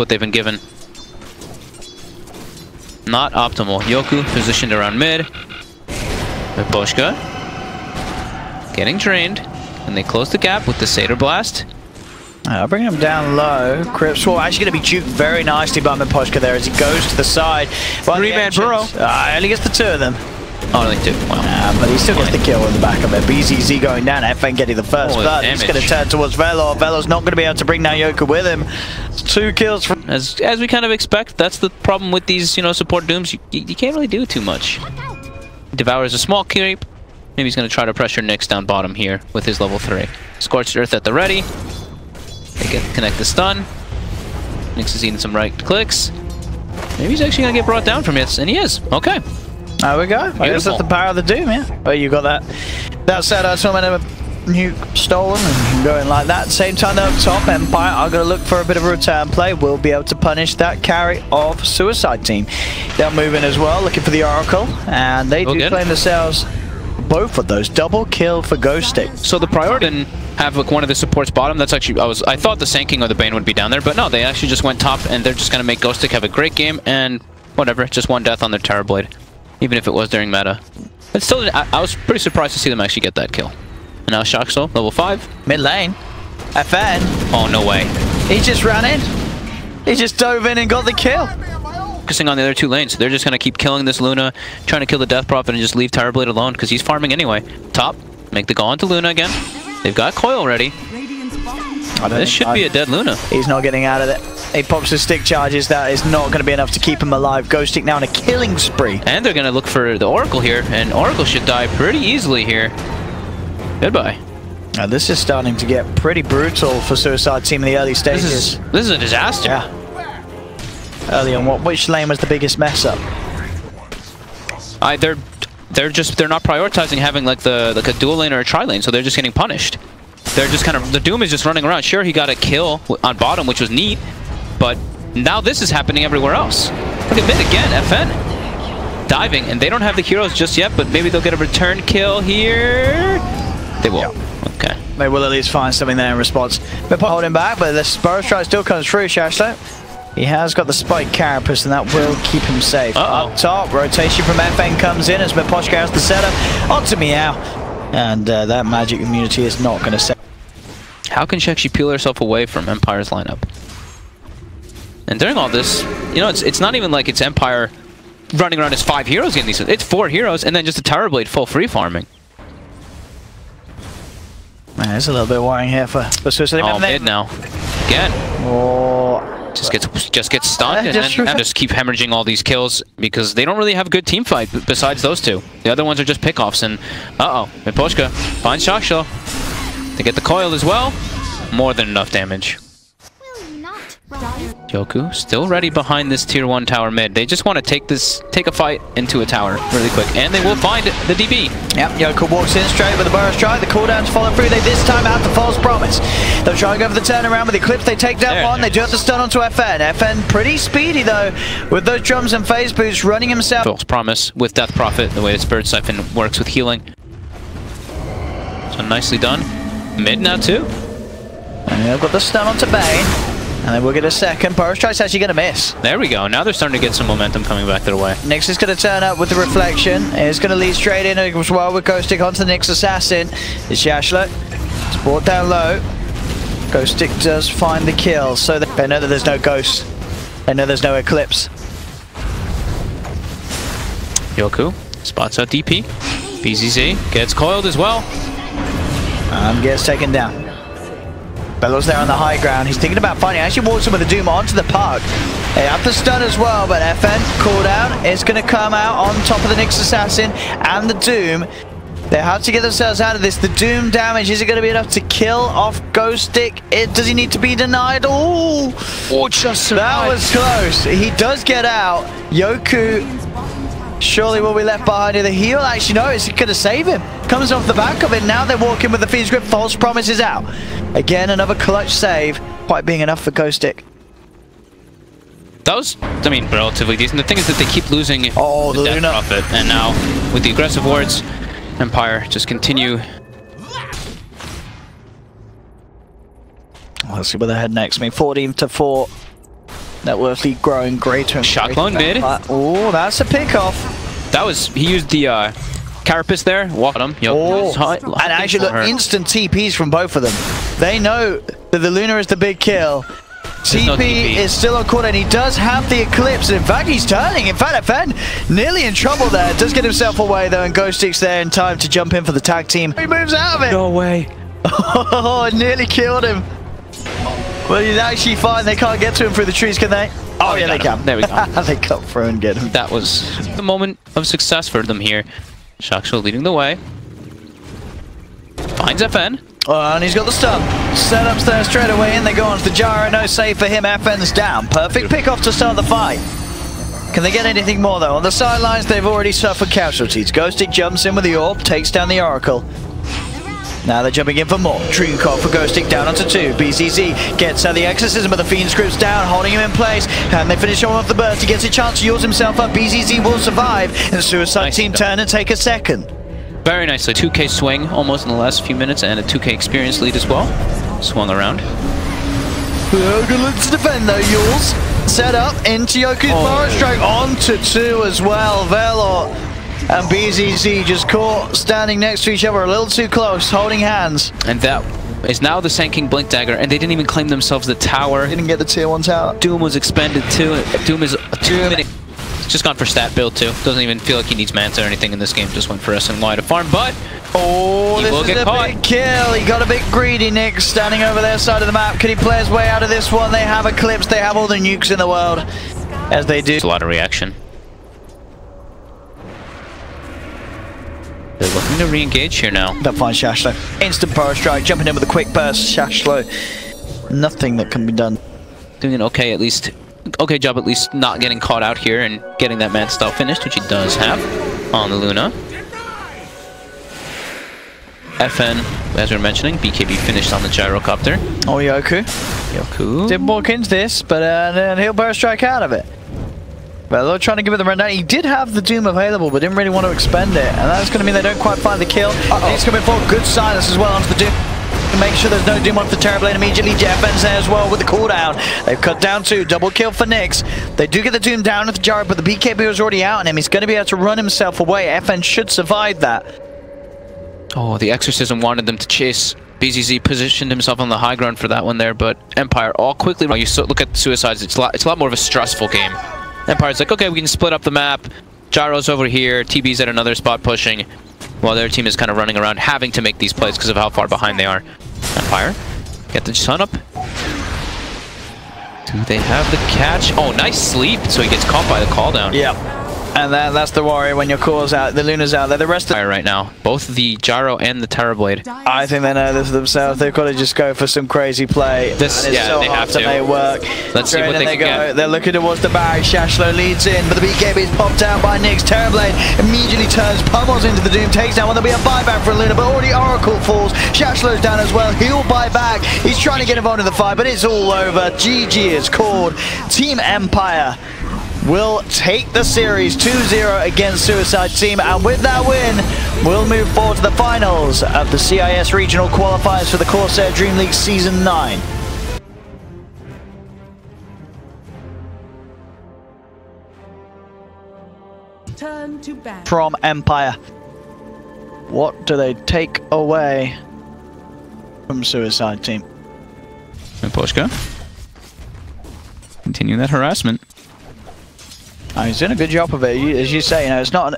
what they've been given. Not optimal. Yoku positioned around mid. Miposhka getting drained. And they close the gap with the Satyr Blast. I'll bring him down low. Crips War actually going to be juked very nicely by Miposhka there as he goes to the side. Three-man burrow. Only gets the two of them. Oh, only two. Wow. But he still gets the kill in the back of it. BZZ going down. FN getting the first blood. He's going to turn towards Velo. Velo's not going to be able to bring down Yoku with him. It's 2 kills. As we kind of expect, that's the problem with these, support Dooms. You can't really do too much. Devours a small creep. Maybe he's going to try to pressure Nyx down bottom here with his level 3. Scorched Earth at the ready. They connect the stun. Nyx is eating some right clicks. Maybe he's actually going to get brought down from it, and he is. Okay. There we go. I guess that's the power of the Doom, yeah. Oh, you got that. That said, I saw a nuke stolen and going like that. Same time though, top Empire are going to look for a bit of a return play. We'll be able to punish that carry of Suicide Team. They'll move in as well, looking for the Oracle, and they do claim themselves both of those. Double kill for Ghostic. So the priority didn't have like one of the supports bottom. That's actually I thought the Sand King or the Bane would be down there, but no, they actually just went top, and they're just going to make Ghostic have a great game, and whatever, just one death on their Terror Blade, even if it was during meta. But still, I was pretty surprised to see them actually get that kill. And now Shocksoul, level 5. Mid lane. FN. Oh, no way. He just ran in. He just dove in and got the kill. Focusing on the other 2 lanes. They're just going to keep killing this Luna, trying to kill the Death Prophet and just leave Terror Blade alone because he's farming anyway. Top. Make the call into Luna again. They've got Coil ready. This should be a dead Luna. He's not getting out of it. He pops his stick charges. That is not going to be enough to keep him alive. Ghostic now on a killing spree. And they're going to look for the Oracle here, and Oracle should die pretty easily here. Goodbye. Now this is starting to get pretty brutal for Suicide Team in the early stages. This is a disaster. Yeah. Early on, which lane was the biggest mess up? They're not prioritizing having like a dual lane or a tri lane, so they're just getting punished. They're just kind of, the Doom is just running around. Sure, he got a kill on bottom, which was neat, but now this is happening everywhere else. Look at mid again, FN diving, and they don't have the heroes just yet, but maybe they'll get a return kill here. They will. Yeah. Okay. They will at least find something there in response. They're holding back, but the Burrow Strike still comes through, Shashlo. He has got the Spike Carapace, and that will keep him safe. Up top, rotation from FN comes in as Miposhka has the setup. Onto Meow. And that magic immunity is not going to save. How can she actually peel herself away from Empire's lineup? And during all this, it's not even like it's Empire running around as 5 heroes getting these. It's 4 heroes, and then just a Terror Blade full free farming. Man, it's a little bit worrying here for Suicide. Oh, mid now. Again. Oh. Just gets stunned and then just keep hemorrhaging all these kills because they don't really have a good team fight besides those 2. The other ones are just pickoffs, and Miposhka finds Shockshell. They get the coil as well. More than enough damage. Yoku still ready behind this tier 1 tower mid. They just want to take a fight into a tower really quick, and they will find the DB. Yep, Yoku walks in straight with the Burrow Strike. The cooldowns follow through. They this time have the False Promise. They'll try and go for the turnaround with the Eclipse. They take down one. They do have to stun onto FN. FN pretty speedy though, with those drums and phase boots running himself. False Promise with Death Prophet, the way this Bird Siphon works with healing. So nicely done. Mid now too. And they've got the stun onto Bane. And then we'll get a second. Burrow Strike's actually going to miss. There we go. Now they're starting to get some momentum coming back their way. Nyx is going to turn up with the Reflection. It's going to lead straight in as well with Ghostic onto the Nyx Assassin. It's Yashlo. It's brought down low. Ghostic does find the kill. So they know that there's no Ghost. They know there's no Eclipse. Yoku spots out DP. BZZ gets coiled as well. And gets taken down. Bellows there on the high ground. He's thinking about finding. Actually walks in with the Doom onto the park. They have the stun as well, but FN cooldown is going to come out on top of the Nyx Assassin and the Doom. They have to get themselves out of this. The Doom damage, is it going to be enough to kill off Ghostic? Does he need to be denied? Oh, just survived. That was close. He does get out. Yoku surely will be left behind here. The heal, actually, no, it's going to save him. Comes off the back of it. Now they're walking with the Fiend's Grip. False Promise is out. Again, another clutch save. Quite being enough for Ghostic. That was, I mean, relatively decent. The thing is that they keep losing the Death Luna. Prophet. And now, with the aggressive wards, Empire just continue. Let's see where they're heading next. I mean, 14 to 4. Networth lead growing greater and Shot greater. clone mid. Oh, that's a pick off. That was, he used the carapace there, walked him. Yep. And actually, look, instant TPs from both of them. They know that the Luna is the big kill. TP is still on court, and he does have the Eclipse. In fact, he's turning. In fact, FN nearly in trouble there. Does get himself away, though, and Ghostic's there in time to jump in for the tag team. He moves out of it. No way. Oh, nearly killed him. Well, he's actually fine. They can't get to him through the trees, can they? Oh, yeah, they can. There we go. They cut through and get him. That was the moment of success for them here. Shaxo leading the way. Finds FN. Oh, and he's got the stun. Setups there straight away in. They go onto the gyro. No save for him. FN's down. Perfect pick off to start the fight. Can they get anything more, though? On the sidelines, they've already suffered casualties. Ghostic jumps in with the orb, takes down the Oracle. Now they're jumping in for more. Dreamcock for Ghostic down onto 2. BZZ gets the Exorcism, but the Fiend scripts down, holding him in place. And they finish off the burst. He gets a chance to yours himself up. BZZ will survive. And the Suicide team turn and take a second. Very nicely. 2K swing almost in the last few minutes, and a 2K experience lead as well. Swung around. Good looks to defend though, Yules. Set up into Yoku's Power Strike onto 2 as well. Velor and BZZ just caught standing next to each other a little too close, holding hands. And that is now the Sand King Blink Dagger, and they didn't even claim themselves the tower. Didn't get the tier 1 tower. Doom was expended too. Doom is a 2-minute. Just gone for stat build too. Doesn't even feel like he needs manta or anything in this game. Just went for SNY to farm, but this is a big kill. He got a bit greedy, Nick, standing over their side of the map. Can he play his way out of this one? They have Eclipse. They have all the nukes in the world, as they do. It's a lot of reaction. They're looking to re-engage here now. They'll find Shashlo. Instant Power Strike, jumping in with a quick burst. Shashlo, nothing that can be done. Doing an okay job at least not getting caught out here and getting that man style finished, which he does have on the Luna. FN, as we were mentioning, BKB finished on the gyrocopter. Oh, Yoku did walk into this, but then he'll Power Strike out of it. Well, they're trying to give it the rundown. He did have the Doom available, but didn't really want to expend it, and that's going to mean they don't quite find the kill. He's coming for good silence as well onto the Doom. Make sure there's no Doom onto the Terrorblade immediately. FN's there as well with the cooldown. They've cut down 2. Double kill for Nyx. They do get the Doom down with the gyro, but the BKB was already out on him. He's going to be able to run himself away. FN should survive that. Oh, the Exorcism wanted them to chase. BZZ positioned himself on the high ground for that one there, but Empire all quickly. You look at the Suicides, it's a lot more of a stressful game. Empire's like, okay, we can split up the map. Gyro's over here, TB's at another spot pushing, while their team is kind of running around having to make these plays because of how far behind they are. Empire, get the sun up. Do they have the catch? Oh, nice sleep, so he gets caught by the call down. Yep. And that's the warrior when your core's out, the Luna's out there. The rest of right now, both the gyro and the Terrorblade. I think they know this themselves. They've got to just go for some crazy play. This, and it's so they hard have to make work. Let's see what they can get. They're looking towards the barrier. Shashlo leads in, but the BKB is popped out by Nyx. Terrorblade immediately turns, pummels into the Doom, takes down. Well, there'll be a buyback for Luna, but already Oracle falls. Shashlo's down as well. He'll buy back. He's trying to get involved in the fight, but it's all over. GG is called. Team Empire will take the series 2-0 against Suicide Team, and with that win, we'll move forward to the finals of the CIS Regional Qualifiers for the Corsair Dream League Season 9. Turn to back. From Empire, what do they take away from Suicide Team? And Poshka, continue that harassment. He's doing a good job of it. As you say, it's not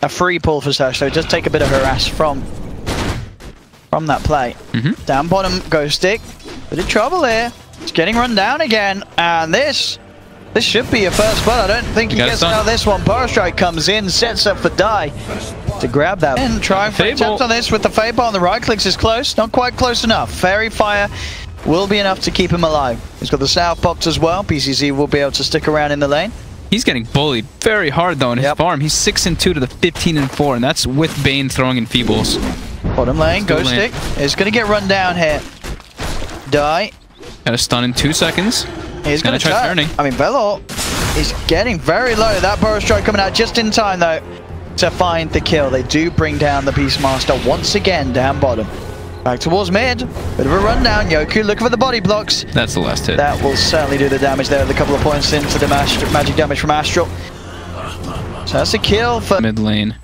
a free pull for Sash, so it does take a bit of harass from that play. Down bottom, Ghostic. Bit of trouble here. It's getting run down again, and this should be a first blood. I don't think he gets out of this one. Power Strike comes in, sets up for Die to grab that. And trying for attempt on this with the Fable on the right. Clicks is close, not quite close enough. Fairy Fire will be enough to keep him alive. He's got the South popped as well. PCC will be able to stick around in the lane. He's getting bullied very hard though in his farm. He's 6-2 to the 15-4, and that's with Bane throwing in Feebles. Bottom lane, Ghostic is going to get run down here. Die. Got a stun in 2 seconds. He's going to try turning. I mean, Velor is getting very low. That Power Strike coming out just in time though to find the kill. They do bring down the Beastmaster once again down bottom. Back towards mid. Bit of a rundown. Yoku looking for the body blocks. That's the last hit. That will certainly do the damage there with a couple of points into the magic damage from Astral. So that's a kill for mid lane.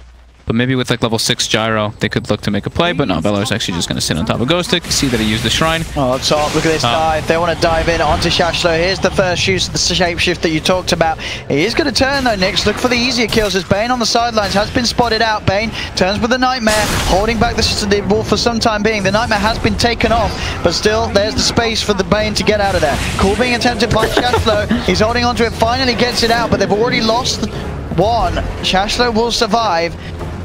But maybe with like level 6 gyro, they could look to make a play, but no, Velo's actually just going to sit on top of Ghostic. See that he used the shrine. Oh, top, look at this dive. They want to dive in onto Shashlo. Here's the first use of the shapeshift that you talked about. He is going to turn though, Nix. Look for the easier kills as Bane on the sidelines has been spotted out. Bane turns with the Nightmare, holding back the ball for some time being. The Nightmare has been taken off, but still there's the space for the Bane to get out of there. Cool being attempted by Shashlo. He's holding onto it, finally gets it out, but they've already lost one. Shashlo will survive.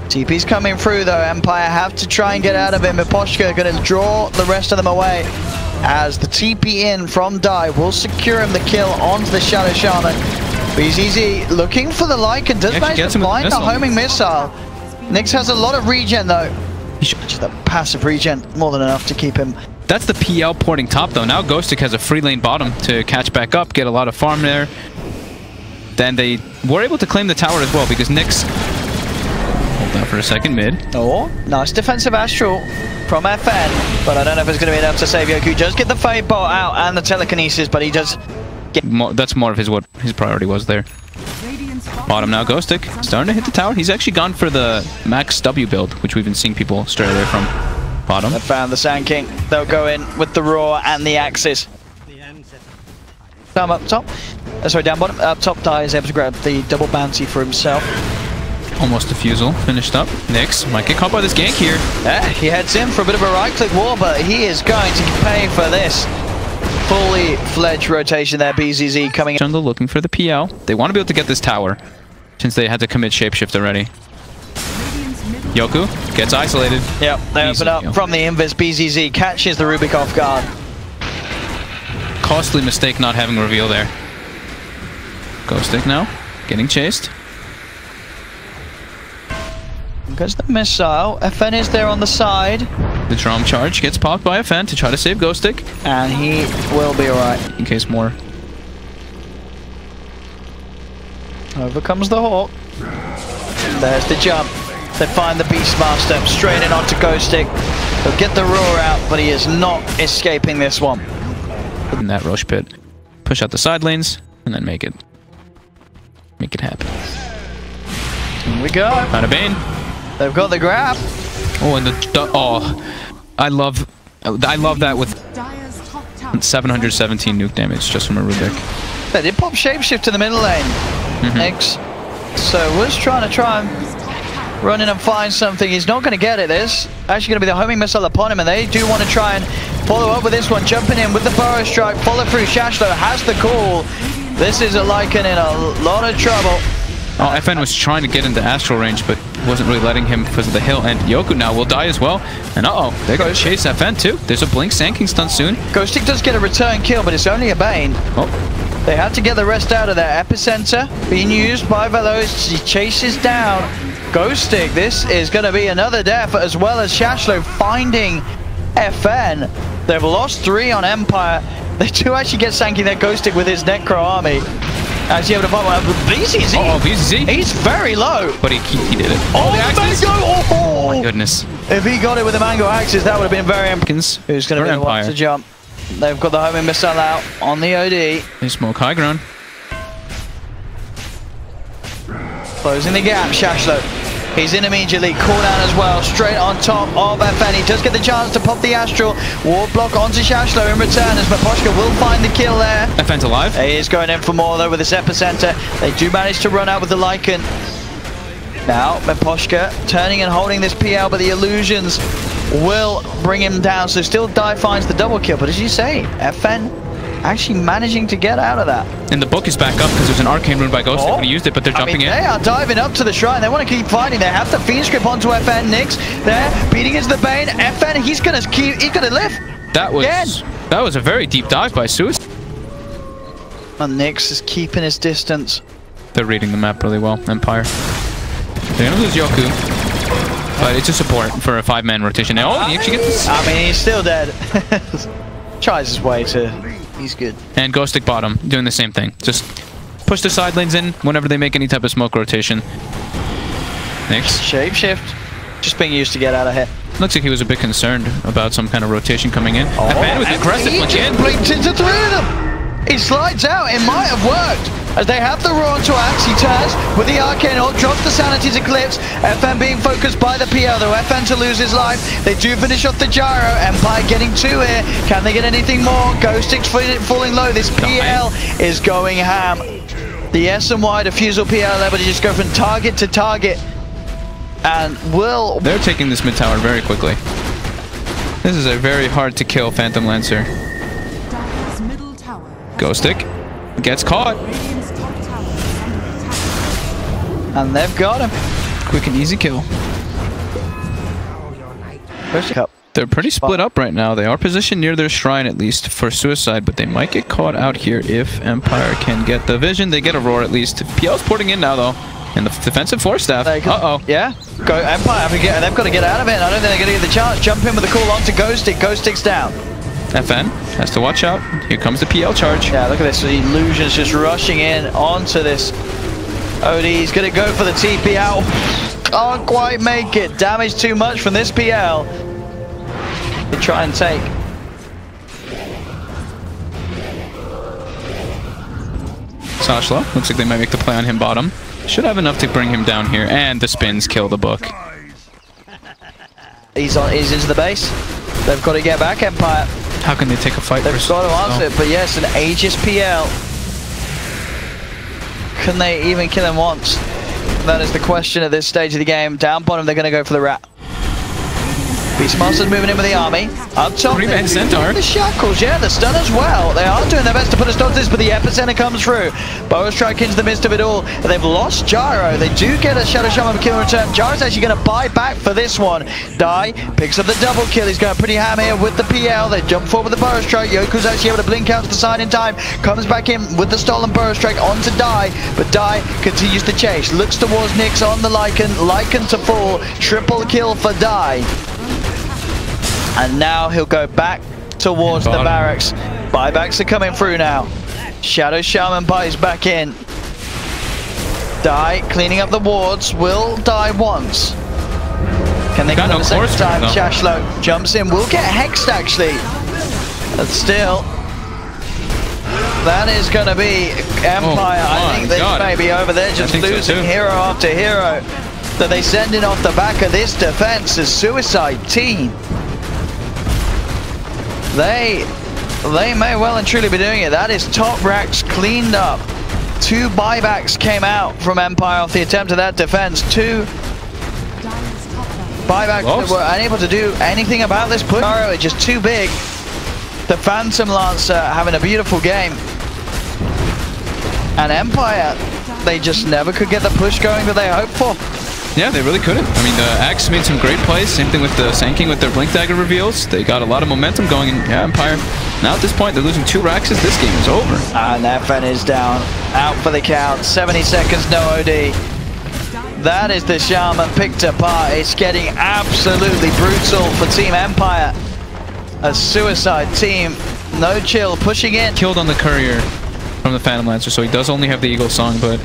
TP's coming through though. Empire have to try and get out of him. Miposhka going to draw the rest of them away as the TP in from Die will secure him the kill onto the Shadow Shaman. BZZ looking for the Lycan. Does manage to find the homing missile. Nyx has a lot of regen though. Just that passive regen, more than enough to keep him. That's the PL porting top though. Now Ghostic has a free lane bottom to catch back up, get a lot of farm there. Then they were able to claim the tower as well because Nyx hold that for a second mid. Oh, nice defensive Astral from FN, but I don't know if it's going to be enough to save Yoku. He does get the Fade Bolt out and the telekinesis, but he does get that's more of his what his priority was there. Bottom now, Ghostic starting to hit the tower. He's actually gone for the max W build, which we've been seeing people stray away from. Bottom. They found the Sand King. They'll go in with the Roar and the Axis. Down up top. Sorry, down bottom. Up top, Die is able to grab the double bounty for himself. Almost defusal. Finished up. Nyx might get caught by this gank here. Yeah, he heads in for a bit of a right-click wall, but he is going to pay for this. Fully fledged rotation there. BZZ coming in. Jungle looking for the PL. They want to be able to get this tower since they had to commit shapeshift already. Yoku gets isolated. Yep, they open up from the invis. BZZ catches the Rubik off guard. Costly mistake not having reveal there. Ghostic now getting chased. Goes the missile. FN is there on the side. The drum charge gets popped by FN to try to save Ghostic. And he will be alright. In case more. Over comes the Hawk. There's the jump. They find the Beastmaster straight in onto Ghostic. They'll get the roar out, but he is not escaping this one. In that Roche pit. Push out the side lanes and then make it happen. Here we go. Found a Bane. They've got the grab. Oh, and I love that with 717 nuke damage just from a Rubik. They did pop shapeshift to the middle lane. Nyx. So was trying to run in and find something. He's not going to get it. There's actually going to be the homing missile upon him, and they do want to try and follow up with this one. Jumping in with the burrow strike. Follow through. Shashlo has the call. This is a Lycan in a lot of trouble. Oh, FN was trying to get into astral range, but wasn't really letting him because of the hill. And Yoku now will die as well. And they're going to chase FN too. There's a Blink Sand King stun soon. Ghostic does get a return kill, but it's only a Bane. Oh. They have to get the rest out of there. Epicenter being used by Veloz. He chases down Ghostic. This is going to be another death, as well as Shashlo finding FN. They've lost 3 on Empire. They do actually get Sand King there. Ghostic with his Necro army. Actually able to find one with BZZ. Oh, BZZ. He's very low. But he did it. Oh, the Mango! Oh my goodness. If he got it with the Mango Axis, that would have been very important. Who's going to be the one to jump? They've got the homing missile out on the OD. They smoke high ground. Closing the gap, Shashlo. He's in immediately, cooldown as well, straight on top of FN. He does get the chance to pop the Astral. Ward block onto Shashlo in return as Miposhka will find the kill there. FN's alive. He is going in for more though with this Epicenter. They do manage to run out with the Lycan. Now, Miposhka turning and holding this PL, but the illusions will bring him down. So still Die finds the double kill, but as you say, FN actually managing to get out of that. And the book is back up because there's an arcane rune by Ghostic when he used it, but they're jumping in. They are diving up to the shrine. They want to keep fighting. They have the Fiend's Grip onto FN. Nyx there, beating into the Bane. FN, he's gonna live. That was a very deep dive by Suicide. And Nyx is keeping his distance. They're reading the map really well, Empire. They're gonna lose Yoku, but it's a support for a 5-man rotation. Oh, he actually gets this. I mean, he's still dead. Tries his way to... He's good. And Ghostic bottom, doing the same thing. Just push the side lanes in whenever they make any type of smoke rotation. Next. Shapeshift. Just being used to get out of here. Looks like he was a bit concerned about some kind of rotation coming in. Oh, FN was aggressive he once just again. blinked into 3 of them. He slides out. It might have worked. As they have the roar onto Axe, he turns with the Arcane ult, drops the Sanity's Eclipse. FN being focused by the PL, though FN to lose his life. They do finish off the Gyro. Empire getting 2 here. Can they get anything more? Ghostix falling low. This PL is going ham. The S&Y defusal PL able to just go from target to target. And will... They're taking this mid tower very quickly. This is a very hard to kill Phantom Lancer. Ghostix gets caught. And they've got him. Quick and easy kill. Cup. They're pretty split up right now. They are positioned near their shrine at least for suicide, but they might get caught out here if Empire can get the vision. They get a roar at least. PL's porting in now though. And the defensive force staff. Uh-oh. Yeah. Go Empire. They've got to get out of it. I don't think they're going to get the chance. Jump in with the call onto Ghostix. Ghostix down. FN has to watch out. Here comes the PL charge. Yeah, look at this. The Illusion's just rushing in onto this. OD, he's going to go for the TP out. Can't quite make it. Damage too much from this PL. They try and take. Sashla, looks like they might make the play on him bottom. Should have enough to bring him down here, and the spins kill the book. He's into the base. They've got to get back, Empire. How can they take a fight? They've got to answer it, but yes, an Aegis PL. Can they even kill him once? That is the question at this stage of the game. Down bottom, they're going to go for the rat. Beastmaster's moving in with the army. Up top, Three-man Centaur. The shackles, yeah, the stun as well. They are doing their best to put a stop to this, but the epicenter comes through. Boa strike into the midst of it all. They've lost Gyro. They do get a Shadow Shaman kill in return. Gyro's actually going to buy back for this one. Dai picks up the double kill. He's going pretty ham here with the PL. They jump forward with the Boa strike. Yoku's actually able to blink out to the side in time. Comes back in with the stolen Boa strike onto Dai, but Dai continues to chase. Looks towards Nyx on the Lycan. Lycan to fall. Triple kill for Dai. And now he'll go back towards the barracks. Buybacks are coming through now. Shadow Shaman buys back in. Dai cleaning up the wards. Will die once. Can they get the second time? No. Shashlo jumps in. Will get hexed actually. But still, that is going to be Empire. I think they may be over there just losing hero after hero. That they send in off the back of this defense as Suicide Team. They may well and truly be doing it. That is top racks cleaned up. 2 buybacks came out from Empire off the attempt of that defense. 2 buybacks that were unable to do anything about this push. It's just too big. The Phantom Lancer having a beautiful game. And Empire, they just never could get the push going that they hoped for. Yeah, they really couldn't. I mean, the Axe made some great plays. Same thing with the Sanking with their Blink Dagger reveals. They got a lot of momentum going in. Yeah, Empire. Now at this point, they're losing 2 Raxes. This game is over. And FN is down. Out for the count. 70 seconds, no OD. That is the Shaman picked apart. It's getting absolutely brutal for Team Empire. A Suicide Team. No chill. Pushing in. Killed on the Courier from the Phantom Lancer, so he does only have the Eagle Song, but...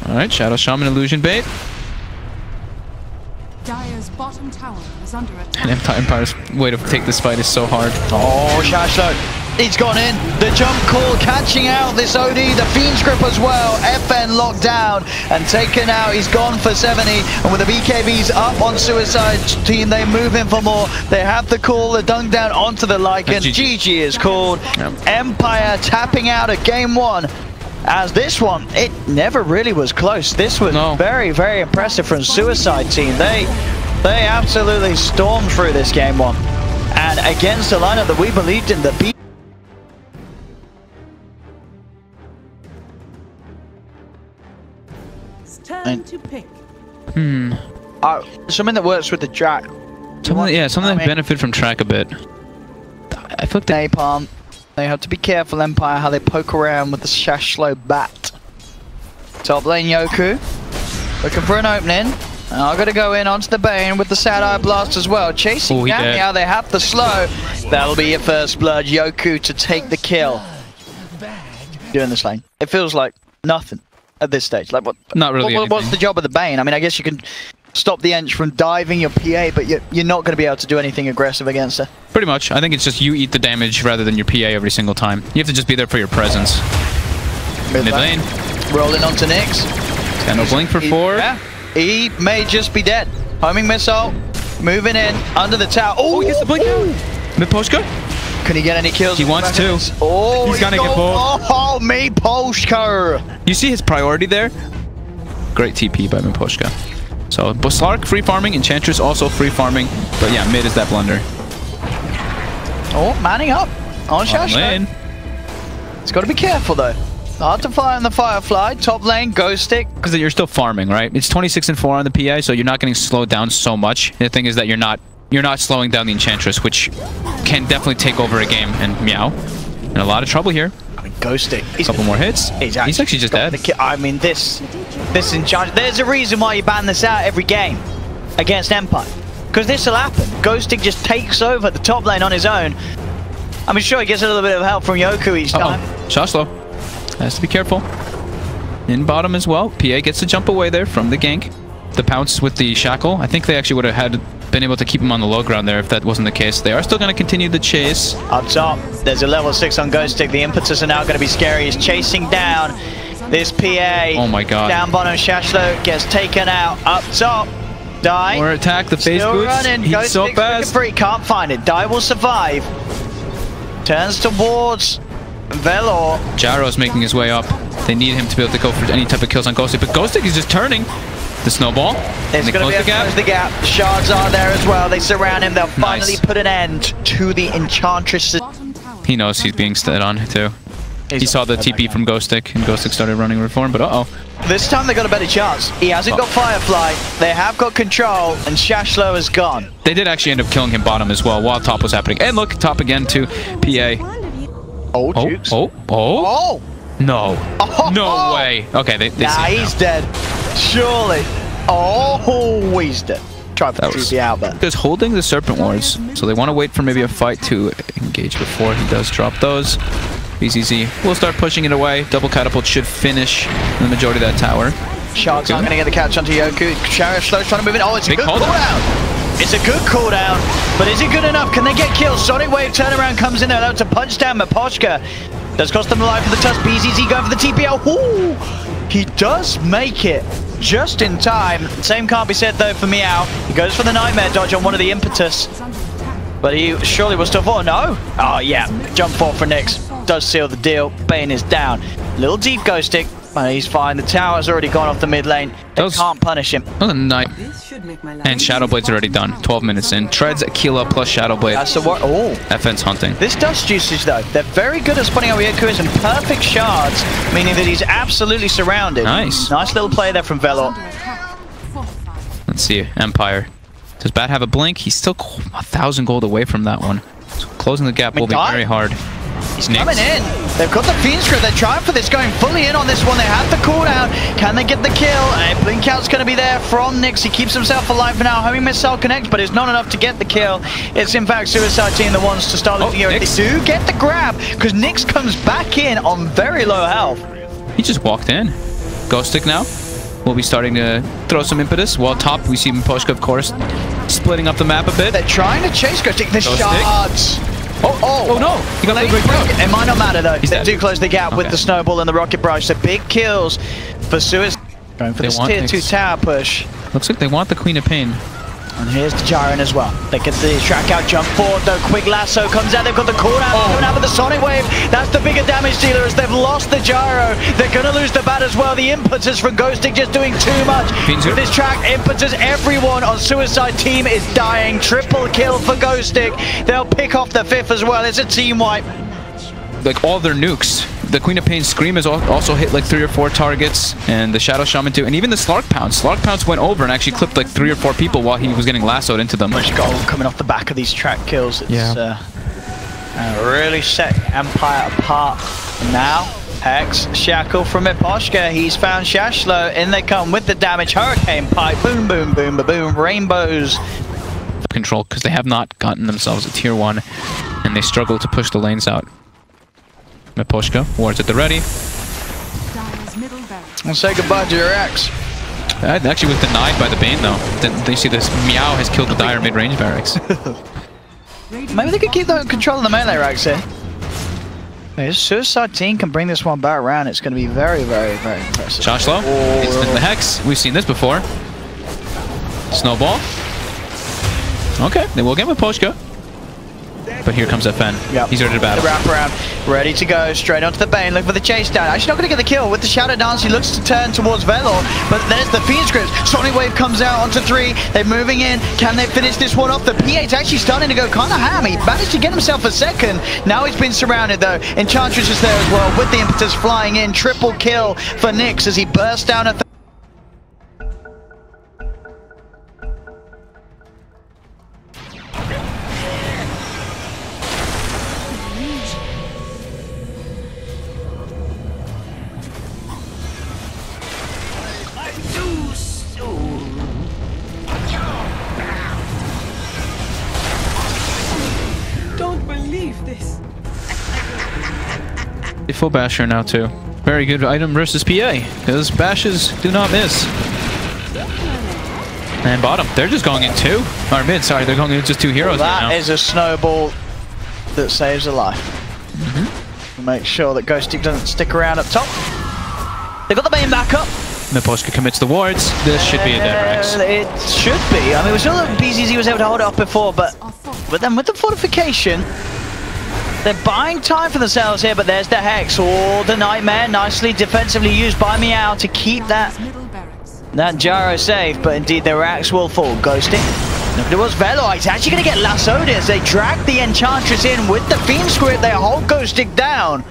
Alright, Shadow Shaman illusion bait. Dire's bottom tower is under attack. And Empire's way to take this fight is so hard. Oh, Shashlo. He's gone in. The jump call catching out this OD. The Fiend's Grip as well. FN locked down and taken out. He's gone for 70. And with the BKBs up on Suicide Team, they move in for more. They have the call. The dunk down onto the Lycan. GG is called. Yep. Empire tapping out at game 1. As this one, it never really was close. This was very, very impressive from Suicide Team. They absolutely stormed through this game 1. And against a lineup that we believed in, the beat. It's turn to pick. Something that works with the track. Something that benefit from track a bit. I flipped the napalm. They have to be careful, Empire, how they poke around with the Shashlo bat. Top lane Yoku. Looking for an opening. I'm going to go in onto the Bane with the Sad Eye Blast as well. Chasing down now, they have the slow. That'll be your first blood. Yoku to take the kill. Doing this lane. It feels like nothing at this stage. Like what? Not really. What's the job of the Bane? I mean, I guess you can stop the Ench from diving your PA, but you're not going to be able to do anything aggressive against her. Pretty much. I think it's just you eat the damage rather than your PA every single time. You have to just be there for your presence. Mid lane. Rolling onto Nyx. Got no blink for 4. Yeah. He may just be dead. Homing missile. Moving in. Under the tower. Oh, he gets the blink out. Mid-Poshka? Can he get any kills? He wants to. Oh, he's gonna get both. Oh, MidasHim. You see his priority there? Great TP by MidasHim. So, Slark free farming, Enchantress also free farming. But yeah, mid is that blunder. Oh, manning up on Shashlo. It's got to be careful though. Hard to fire on the Firefly. Top lane, Ghost Stick. Because you're still farming, right? It's 26 and 4 on the PA, so you're not getting slowed down so much. The thing is that you're not slowing down the Enchantress, which can definitely take over a game. And Meow in a lot of trouble here. I mean, Ghost Stick. A couple more hits. He's actually just dead. I mean, this Enchantress. There's a reason why you ban this out every game against Empire. Because this will happen. Ghost Stick just takes over the top lane on his own. I mean, sure, he gets a little bit of help from Yoku each time. Shashlo has to be careful. In bottom as well. PA gets to jump away there from the gank. The pounce with the shackle. I think they actually would have been able to keep him on the low ground there if that wasn't the case. They are still going to continue the chase. Up top, there's a level 6 on Ghost Stick. The impetus are now going to be scary. He's chasing down this PA. Oh my god. Down bottom, Shashlo gets taken out. Up top, Die. More attack, the face Still boots. running. He's Ghost so Stick's fast. free, can't find it. Die will survive. Turns towards Velor. Jaro's making his way up. They need him to be able to go for any type of kills on Ghost Stick, but Ghost Stick is just turning. The snowball. It's going to be able to close the gap. Shards are there as well. They surround him. They'll finally put an end to the Enchantress. He knows he's being stood on too. He saw the TP from Ghost Stick, and Ghost Stick started running reform, but This time they got a better chance. He hasn't got Firefly. They have got control, and Shashlo is gone. They did actually end up killing him bottom as well while top was happening. And look, top again to PA. Oh. No. No way. Okay, they nah, he's dead. Surely. Oh, he's dead. Try for the out there. Just holding the Serpent Wards, so they want to wait for maybe a fight to engage before he does drop those. BZZ will start pushing it away. Double catapult should finish the majority of that tower. Sharks aren't going to get the catch onto Yoku. Shashlo's trying to move in. Oh, it's a good cooldown. It's a good cooldown, but is it good enough? Can they get kills? Sonic Wave turnaround comes in there. That's a punch down MidasHim. Does cost them the life for the touch. BZZ going for the TPL. Ooh, he does make it just in time. Same can't be said though for Meow. He goes for the Nightmare dodge on one of the impetus, but he surely will still fall. No. Oh yeah, jump forward for Nyx. Does seal the deal. Bane is down. Little deep Ghost Stick. He's fine. The tower's already gone off the mid lane. They can't punish him. And Shadowblade's already done. 12 minutes in. Treads, Aquila plus Shadowblade. That's the what? Oh. FN's hunting. This dust usage though, they're very good at spotting out where Yoku is, and perfect shards, meaning that he's absolutely surrounded. Nice. Nice little play there from Velor. Let's see. Empire. Does Bat have a blink? He's still 1,000 gold away from that one. So closing the gap will be very hard. He's coming in. They've got the Fiend Script. They're trying for this, going fully in on this one. They have the cooldown. Can they get the kill? And blink out's going to be there from Nyx. He keeps himself alive for now. Homing missile connect, but it's not enough to get the kill. It's in fact Suicide Team that wants to start losing here. They do get the grab because Nyx comes back in on very low health. He just walked in. Ghost Stick now will be starting to throw some impetus. While top, we see MidasHim, of course, splitting up the map a bit. They're trying to chase Ghost Stick. The shards. Oh no! He got a big break. It might not matter though. They do close the gap with the snowball and the rocket barrage. So big kills for Suicide. Going for this tier 2 tower push. Looks like they want the Queen of Pain. And here's the Gyron as well. They get the track out, jump forward though. Quick lasso comes out. They've got the cooldown coming out with the Sonic Wave. That's the bigger damage dealer as they've lost the Gyro. They're going to lose the Bat as well. The impetus from Ghost Stick just doing too much. With this track, impetus, everyone on Suicide Team is dying. Triple kill for Ghost Stick. They'll pick off the 5th as well. It's a team wipe. Like all their nukes. The Queen of Pain Scream has also hit like 3 or 4 targets, and the Shadow Shaman too, and even the Slark Pounce. Slark Pounce went over and actually clipped like 3 or 4 people while he was getting lassoed into them. Much gold coming off the back of these track kills. It's really set Empire apart. Now, Hex, Shackle from MidasHim. He's found Shashlo. In they come with the damage. Hurricane Pipe. Boom, boom, boom, ba boom. Rainbows. Control, because they have not gotten themselves a tier 1, and they struggle to push the lanes out. MidasHim, wards at the ready. And say goodbye to your ex. That actually was denied by the Bane, though. Then you see this Meow has killed the Dire mid-range barracks. Maybe they could keep control of the melee racks here. This Suicide team can bring this one back around. It's going to be very, very, very impressive. Shashlo, instant the Hex. We've seen this before. Snowball. Okay, they will get with Poshka. But here comes FN. Yep. He's ready to battle. The wraparound, ready to go, straight onto the Bane, looking for the chase down. Actually not going to get the kill with the Shadow Dance. He looks to turn towards Velor, but there's the Fiend Script. Sonic Wave comes out onto 3. They're moving in. Can they finish this one off? The P8's actually starting to go kind of ham. He managed to get himself a second. Now he's been surrounded though. Enchantress is there as well with the Impetus flying in. Triple kill for Nyx as he bursts down a This. Full Basher now too. Very good item versus PA, because Bashes do not miss. And bottom, they're just going in 2. Or mid, sorry, they're going in just 2 heroes now. That is a snowball that saves a life. Make sure that Ghostic doesn't stick around up top. They've got the Bane back up. Miposhka commits the wards. This should be a dead Rex. It should be. I mean, we saw that BZZ was able to hold it off before, but then with the fortification, they're buying time for themselves here, but there's the Hex. Oh, the Nightmare, nicely defensively used by Meow to keep that gyro safe, but indeed the Rax will fall. Ghosting. Look, it was Velor. He's actually going to get lassoed as they drag the Enchantress in with the Fiend Script. They hold Ghostic down.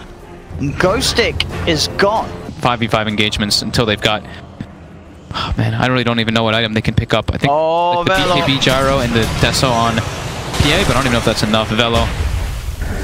And Ghostic is gone. 5v5 engagements until they've got... Oh man, I really don't even know what item they can pick up. I think like the BKB gyro and the Deso on PA, but I don't even know if that's enough. Velo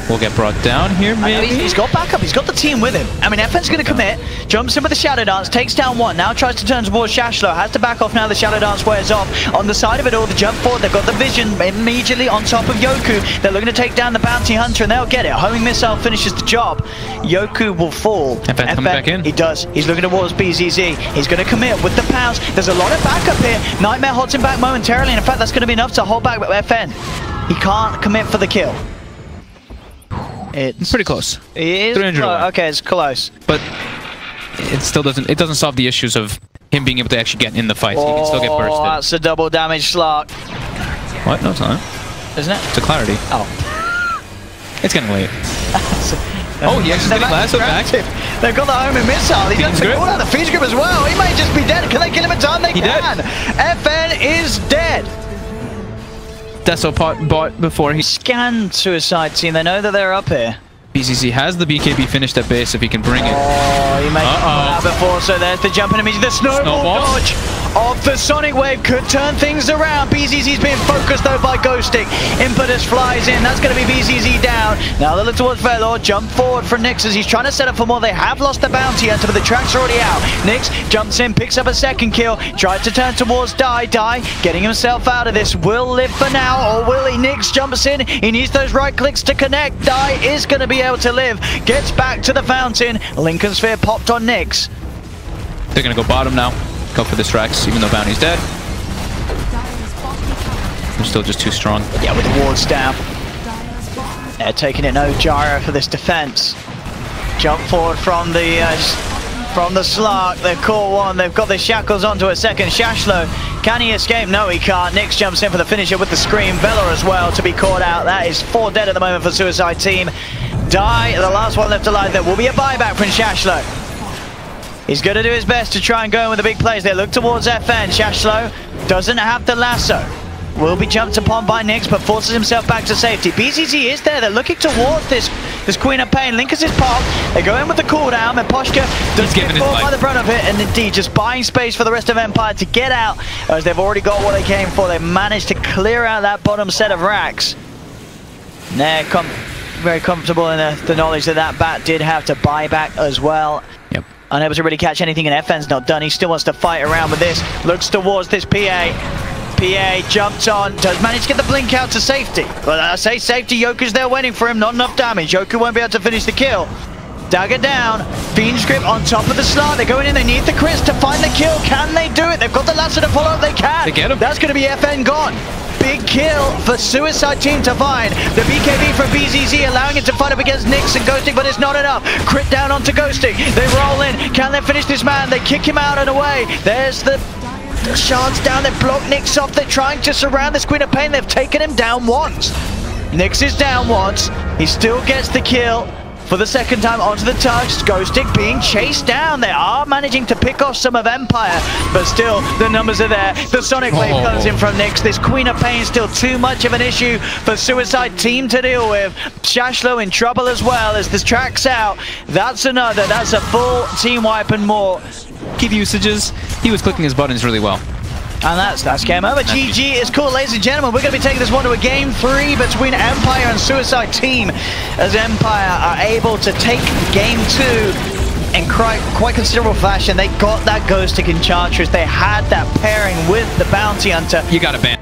will get brought down here, maybe? He's got backup, he's got the team with him. I mean, FN's going to commit, jumps in with the Shadow Dance, takes down 1, now tries to turn towards Shashlo, has to back off now, the Shadow Dance wears off. On the side of it all, the jump forward, they've got the Vision immediately on top of Yoku. They're looking to take down the Bounty Hunter, and they'll get it. Homing Missile finishes the job. Yoku will fall. FN coming back in. He does. He's looking towards BZZ. He's going to commit with the pounce. There's a lot of backup here. Nightmare holds him back momentarily, and in fact, that's going to be enough to hold back FN. He can't commit for the kill. It's pretty close. It is close. Okay, it's close. But it still doesn't. It doesn't solve the issues of him being able to actually get in the fight. He can still get bursted. That's a double damage slot. What? No, it's not. Isn't it? It's a Clarity. Oh. It's getting late. Oh, he actually getting lasso back. They've got the homing missile. He's got to call out the Fiend Grip as well. He may just be dead. Can they kill him in time? They can. FN is dead. Deso bought before he scanned Suicide Team. They know that they're up here. BCC has the BKB finished at base if he can bring it. Oh, he made it out before, so there's the jump and immediately the snowball dodge of the Sonic Wave could turn things around. BZZ's being focused though by Ghostic. Impetus flies in, that's going to be BZZ down. Now they look towards Velor, jump forward for Nyx as he's trying to set up for more. They have lost the Bounty Hunter, but the track's already out. Nyx jumps in, picks up a second kill, tries to turn towards Die, getting himself out of this, will live for now, or will he? Nyx jumps in, he needs those right clicks to connect. Die is going to be able to live, gets back to the fountain. Lincoln Sphere popped on Nyx. They're going to go bottom now. Go for this Rex, even though Bounty's dead. They're still just too strong. Yeah, with the wards down. They're taking it no gyro for this defense. Jump forward from the Slark. They've caught one. They've got the shackles onto a second. Shashlo, can he escape? No, he can't. Nyx jumps in for the finisher with the Scream. Velor as well to be caught out. That is 4 dead at the moment for Suicide Team. Die, the last one left alive. There will be a buyback from Shashlo. He's going to do his best to try and go in with the big plays. They look towards FN. Shashlo doesn't have the lasso. Will be jumped upon by Nyx, but forces himself back to safety. BZZ is there. They're looking towards this Queen of Pain. Lincoln's is popped. They go in with the cooldown, and Poshka does get caught by the brunt of it, and indeed just buying space for the rest of Empire to get out, as they've already got what they came for. They managed to clear out that bottom set of racks. They're very comfortable in the knowledge that that bat did have to buy back as well. Yep. Unable to really catch anything, and FN's not done. He still wants to fight around with this. Looks towards this PA. PA jumps on, does manage to get the blink out to safety. But I say safety, Yoku's there waiting for him, not enough damage. Yoku won't be able to finish the kill. Dagger down. Fiend's Grip on top of the slot. They're going in. They need the crits to find the kill. Can they do it? They've got the lasso to follow up. They can. They get him. That's going to be FN gone. Big kill for Suicide Team to find. The BKB from BZZ allowing it to fight up against Nyx and Ghosting, but it's not enough. Crit down onto Ghosting. They roll in. Can they finish this man? They kick him out and away. There's the shards down. They block Nyx off. They're trying to surround this Queen of Pain. They've taken him down once. Nyx is down once. He still gets the kill. For the second time onto the touch, Ghostic being chased down. They are managing to pick off some of Empire, but still the numbers are there. The Sonic Wave comes in from Nyx. This Queen of Pain still too much of an issue for Suicide Team to deal with. Shashlo in trouble as well as this tracks out. That's another. That's a full team wipe and more. Keep usages. He was clicking his buttons really well. And that's game over. GG is cool, ladies and gentlemen. We're going to be taking this one to a game 3 between Empire and Suicide Team, as Empire are able to take game 2 in quite considerable fashion. They got that Ghostic Enchantress. They had that pairing with the Bounty Hunter. You got to ban.